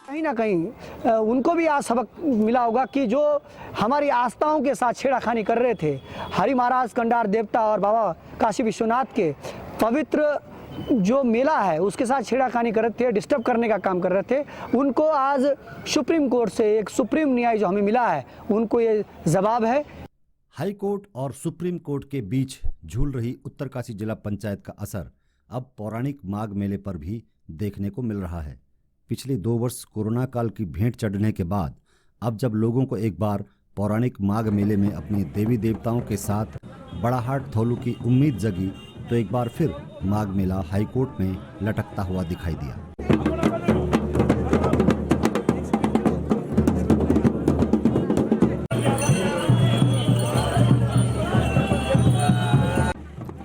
कहीं ना कहीं उनको भी आज सबक मिला होगा कि जो हमारी आस्थाओं के साथ छेड़खानी कर रहे थे, हरि महाराज कंडार देवता और बाबा काशी विश्वनाथ के पवित्र जो मेला है उसके साथ छेड़खानी कर रहे थे, डिस्टर्ब करने का काम कर रहे थे, उनको आज सुप्रीम कोर्ट से एक सुप्रीम न्याय जो हमें मिला है उनको ये जवाब है। हाई कोर्ट और सुप्रीम कोर्ट के बीच झूल रही उत्तरकाशी जिला पंचायत का असर अब पौराणिक माघ मेले पर भी देखने को मिल रहा है। पिछले 2 वर्ष कोरोना काल की भेंट चढ़ने के बाद अब जब लोगों को एक बार पौराणिक माघ मेले में अपने देवी देवताओं के साथ बड़ाहाट थौलू की उम्मीद जगी, तो एक बार फिर माघ मेला हाईकोर्ट में लटकता हुआ दिखाई दिया।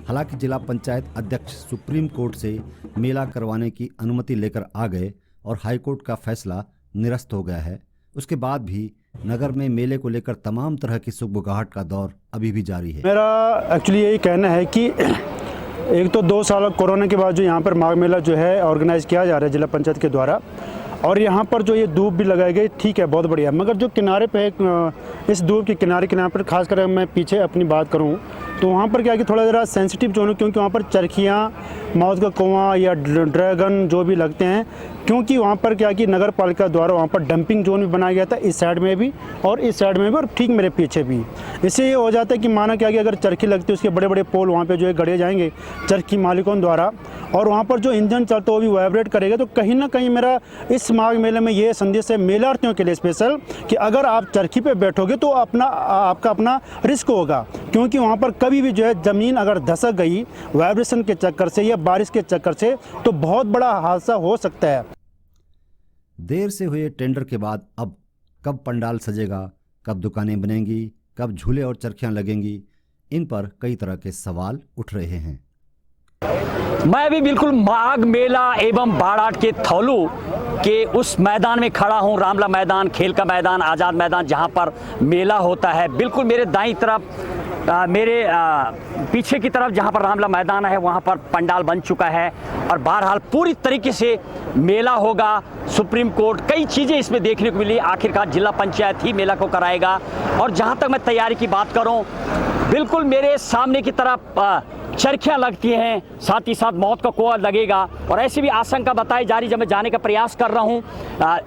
हालांकि जिला पंचायत अध्यक्ष सुप्रीम कोर्ट से मेला करवाने की अनुमति लेकर आ गए और हाईकोर्ट का फैसला निरस्त हो गया है, उसके बाद भी नगर में मेले को लेकर तमाम तरह की सुगबुगाहट का दौर अभी भी जारी है। मेरा एक्चुअली यही कहना है कि एक तो 2 साल कोरोना के बाद जो यहाँ पर माघ मेला जो है ऑर्गेनाइज किया जा रहा है जिला पंचायत के द्वारा, और यहाँ पर जो ये धूप भी लगाई गई, ठीक है, बहुत बढ़िया। मगर जो किनारे पे इस धूप के किनारे पर खासकर मैं पीछे अपनी बात करूँ तो वहाँ पर क्या कि थोड़ा ज़रा सेंसिटिव जोन है, क्योंकि वहाँ पर चरखियाँ, मौत का कुआं या ड्रैगन जो भी लगते हैं, क्योंकि वहाँ पर क्या कि नगर पालिका द्वारा वहाँ पर डंपिंग जोन भी बनाया गया था, इस साइड में भी और इस साइड में भी और ठीक मेरे पीछे भी। इससे ये हो जाता है कि माना क्या कि अगर चरखी लगती है उसके बड़े बड़े पोल वहाँ पे जो है गड़े जाएंगे चरखी मालिकों द्वारा, और वहाँ पर जो इंजन चलता है वो भी वाइब्रेट करेगा। तो कहीं ना कहीं मेरा इस माघ मेले में ये संदेश है मेलार्थियों के लिए स्पेशल कि अगर आप चरखी पे बैठोगे तो आपका अपना रिस्क होगा, क्योंकि वहाँ पर कभी भी जो है ज़मीन अगर धसक गई वाइब्रेशन के चक्कर से या बारिश के चक्कर से तो बहुत बड़ा हादसा हो सकता है। देर से हुए टेंडर के बाद अब कब पंडाल सजेगा, कब दुकानें बनेंगी, कब झूले और चरखियां लगेंगी, इन पर कई तरह के सवाल उठ रहे हैं। मैं भी बिल्कुल माघ मेला एवं बाड़ाट के थौलू के उस मैदान में खड़ा हूं, रामला मैदान, खेल का मैदान, आज़ाद मैदान, जहां पर मेला होता है। बिल्कुल मेरे दाईं तरफ मेरे पीछे की तरफ जहां पर रामला मैदान है वहां पर पंडाल बन चुका है और बहरहाल पूरी तरीके से मेला होगा। सुप्रीम कोर्ट कई चीज़ें इसमें देखने को मिली, आखिरकार जिला पंचायत ही मेला को कराएगा। और जहां तक मैं तैयारी की बात करूं, बिल्कुल मेरे सामने की तरफ चरखियाँ लगती हैं, साथ ही साथ मौत का कुआं लगेगा। और ऐसी भी आशंका बताई जा रही, जब मैं जाने का प्रयास कर रहा हूँ,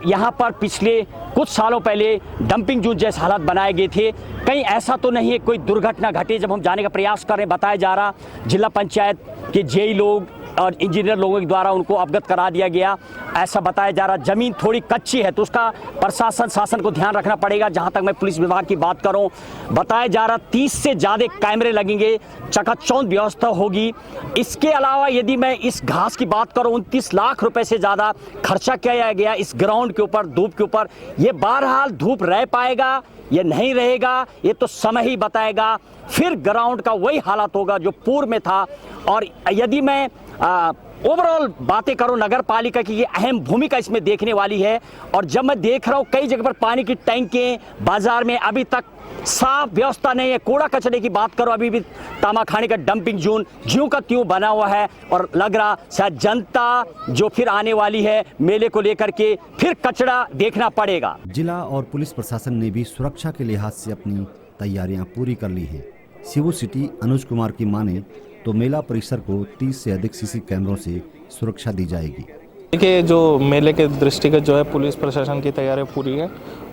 यहाँ पर पिछले कुछ सालों पहले डंपिंग जोन जैसे हालात बनाए गए थे। कहीं ऐसा तो नहीं है कोई दुर्घटना घटे। जब हम जाने का प्रयास कर रहे हैं, बताया जा रहा जिला पंचायत के जेई लोग और इंजीनियर लोगों के द्वारा उनको अवगत करा दिया गया, ऐसा बताया जा रहा। ज़मीन थोड़ी कच्ची है तो उसका प्रशासन शासन को ध्यान रखना पड़ेगा। जहां तक मैं पुलिस विभाग की बात करूं, बताया जा रहा 30 से ज़्यादा कैमरे लगेंगे, चकाचौंध व्यवस्था होगी। इसके अलावा यदि मैं इस घास की बात करूं, 29 लाख रुपए से ज़्यादा खर्चा किया गया इस ग्राउंड के ऊपर, धूप के ऊपर। ये बहरहाल धूप रह पाएगा ये नहीं रहेगा, ये तो समय ही बताएगा। फिर ग्राउंड का वही हालत होगा जो पूर्व में था। और यदि मैं ओवरऑल बातें करूं, नगर पालिका की ये अहम भूमिका इसमें देखने वाली है। और जब मैं देख रहा हूं कई जगह पर पानी की टैंकें, बाजार में अभी तक साफ व्यवस्था नहीं है। कूड़ा कचरे की बात करो, अभी भी तामाखाने का डंपिंग जोन ज्यों का त्यों बना हुआ है। और लग रहा शायद जनता जो फिर आने वाली है मेले को लेकर के फिर कचरा देखना पड़ेगा। जिला और पुलिस प्रशासन ने भी सुरक्षा के लिहाज से अपनी तैयारियां पूरी कर ली हैं। सिवो सिटी अनुज कुमार की माने तो मेला परिसर को 30 से अधिक सीसी कैमरों से सुरक्षा दी जाएगी। देखिए, जो मेले के दृष्टिगत जो है पुलिस प्रशासन की तैयारियां पूरी है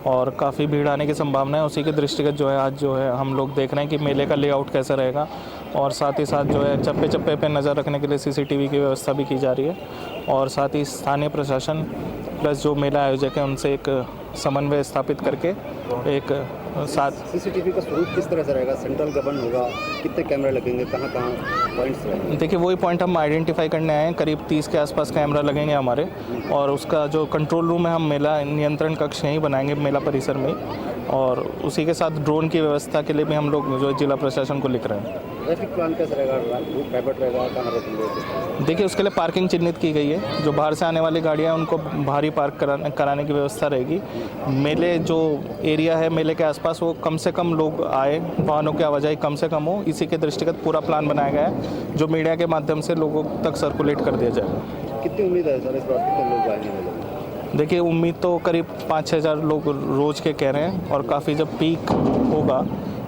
और काफ़ी भीड़ आने की संभावना है। उसी के दृष्टिगत जो है आज जो है हम लोग देख रहे हैं कि मेले का लेआउट कैसा रहेगा, और साथ ही साथ जो है चप्पे चप्पे पे नज़र रखने के लिए सीसीटीवी की व्यवस्था भी की जा रही है। और साथ ही स्थानीय प्रशासन प्लस जो मेला आयोजक है उनसे एक समन्वय स्थापित करके एक साथ। सीसीटीवी का स्वरूप किस तरह से रहेगा? सेंट्रल गवर्न होगा? कितने कैमरे लगेंगे? कहाँ पॉइंट्स रहेंगे? देखिए, वही पॉइंट हम आइडेंटिफाई करने आए हैं। करीब 30 के आसपास कैमरा लगेंगे हमारे, और उसका जो कंट्रोल रूम है हम मेला नियंत्रण कक्ष यहीं बनाएंगे मेला परिसर में। और उसी के साथ ड्रोन की व्यवस्था के लिए भी हम लोग जो जिला प्रशासन को लिख रहे हैं। ट्रैफिक प्लान कैसा रहेगा? प्राइवेट रहेगा? कहाँ रहेगा? देखिए, उसके लिए पार्किंग चिन्हित की गई है। जो बाहर से आने वाली गाड़ियाँ हैं उनको बाहरी पार्क कराने की व्यवस्था रहेगी। मेले जो एरिया है मेले के आसपास, वो कम से कम लोग आए, वाहनों की आवाजाही कम से कम हो, इसी के दृष्टिगत पूरा प्लान बनाया गया है, जो मीडिया के माध्यम से लोगों तक सर्कुलेट कर दिया जाएगा। कितनी उम्मीद है सर इस बार, कितने लोग आएंगे? देखिए उम्मीद तो करीब 5-6 हज़ार लोग रोज़ के कह रहे हैं, और काफ़ी जब पीक होगा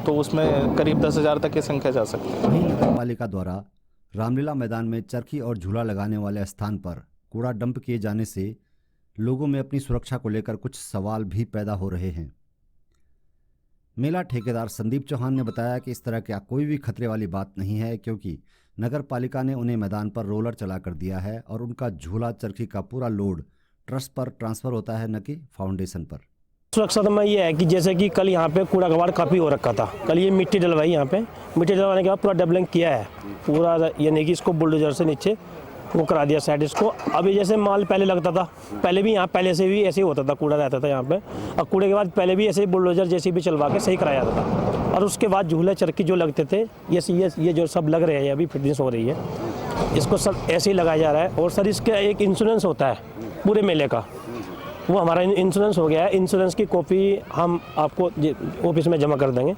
तो उसमें करीब 10,000 तक की संख्या जा सकती है। वहीं नगर पालिका द्वारा रामलीला मैदान में चरखी और झूला लगाने वाले स्थान पर कूड़ा डंप किए जाने से लोगों में अपनी सुरक्षा को लेकर कुछ सवाल भी पैदा हो रहे हैं। मेला ठेकेदार संदीप चौहान ने बताया कि इस तरह का कोई भी खतरे वाली बात नहीं है, क्योंकि नगर पालिका ने उन्हें मैदान पर रोलर चला कर दिया है और उनका झूला चरखी का पूरा लोड ट्रस्ट पर ट्रांसफर होता है, न कि फाउंडेशन पर। सुरक्षा में ये है कि जैसे कि कल यहाँ पे कूड़ा कबाड़ काफ़ी हो रखा था, कल ये मिट्टी डलवाई, यहाँ पे मिट्टी डलवाने के बाद पूरा डबलिंग किया है पूरा, यानी कि इसको बुलडोजर से नीचे वो करा दिया साइड इसको। अभी जैसे माल पहले लगता था, पहले भी यहाँ पहले से भी ऐसे ही होता था, कूड़ा रहता था यहाँ पे, और कूड़े के बाद पहले भी ऐसे ही बुलडोजर जैसे भी चलवा के सही कराया जाता था। और उसके बाद झूले चरखी जो लगते थे ये जो सब लग रहे हैं, अभी फिटनेस हो रही है, इसको सब ऐसे ही लगाया जा रहा है। और सर इसका एक इंश्योरेंस होता है पूरे मेले का, वो हमारा इंश्योरेंस हो गया है। इंश्योरेंस की कॉपी हम आपको ऑफिस में जमा कर देंगे।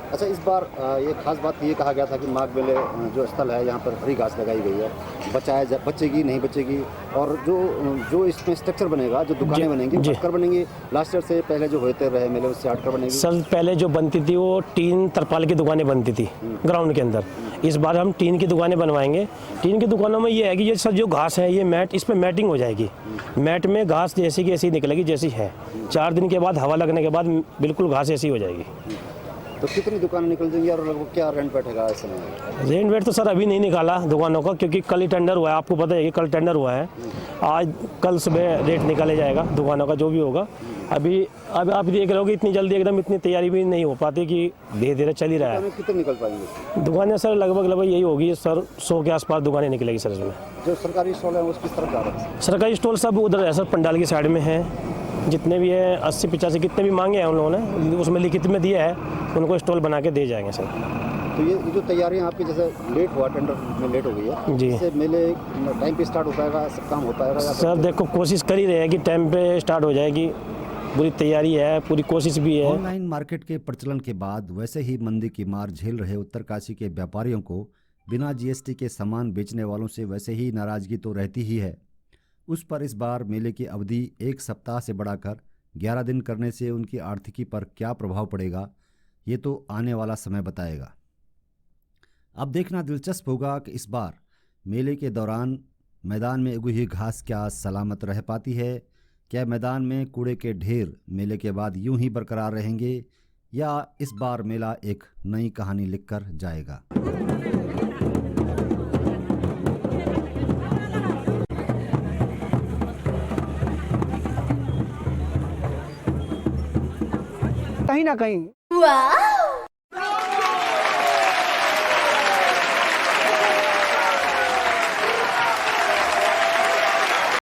अच्छा, इस बार ये खास बात ये कहा गया था कि माघ मेले जो स्थल है यहाँ पर हरी घास लगाई गई है, बचेगी नहीं बचेगी, और जो इसमें स्ट्रक्चर बनेगा, जो दुकानें बनेंगी, हटकर बनेंगी, लास्ट ईयर से पहले जो होते रहे मेले उससे हटकर बनेगी। सर पहले जो बनती थी वो टीन तरपाल की दुकानें बनती थी ग्राउंड के अंदर, इस बार हम टीन की दुकानें बनवाएंगे। टीन की दुकानों में ये है कि ये सर जो घास है ये मैट, इस पर मैटिंग हो जाएगी, मैट में घास जैसी की ऐसी निकलेगी जैसी है। 4 दिन के बाद हवा लगने के बाद बिल्कुल घास ऐसी हो जाएगी। तो कितनी दुकानें निकल जाएंगी और लगभग क्या रेंट बैठेगा इस समय? रेंट वेट तो सर अभी नहीं निकाला दुकानों का, क्योंकि कल ही टेंडर हुआ है, आपको पता है कि कल टेंडर हुआ है। आज कल सुबह रेट निकाले जाएगा दुकानों का जो भी होगा। अभी आप देख रहे हो कि इतनी जल्दी एकदम इतनी तैयारी भी नहीं हो पाती, कि धीरे धीरे चल ही रहा है। कितने निकल पाएंगे दुकानें सर लगभग यही होगी सर, 100 के आसपास दुकानें निकलेगी सर इसमें। जो सरकारी स्टॉल है उस किस तरफ जा रहा है? सरकारी स्टॉल सब उधर है सर, पंडाल की साइड में है, जितने भी है 80-85 कितने भी मांगे हैं उन लोगों ने, उसमें लिखित में दिया है, उनको स्टॉल बना के दे जाएंगे सर। तो ये जो तैयारियां आपकी, जैसे लेट हुआ, टेंडर में लेट हो गई है जी, इससे मेले टाइम पे स्टार्ट हो पाएगा, सब काम हो पाएगा? सर देखो कोशिश कर ही रहे हैं कि टाइम पे स्टार्ट हो जाएगी, पूरी तैयारी है, पूरी कोशिश भी है। ऑनलाइन मार्केट के प्रचलन के बाद वैसे ही मंदी की मार झेल रहे उत्तरकाशी के व्यापारियों को बिना जीएसटी के सामान बेचने वालों से वैसे ही नाराजगी तो रहती ही है। उस पर इस बार मेले की अवधि 1 सप्ताह से बढ़ाकर 11 दिन करने से उनकी आर्थिकी पर क्या प्रभाव पड़ेगा, ये तो आने वाला समय बताएगा। अब देखना दिलचस्प होगा कि इस बार मेले के दौरान मैदान में उगी हुई घास क्या सलामत रह पाती है, क्या मैदान में कूड़े के ढेर मेले के बाद यूं ही बरकरार रहेंगे, या इस बार मेला एक नई कहानी लिखकर जाएगा। कहीं ना कहीं वाह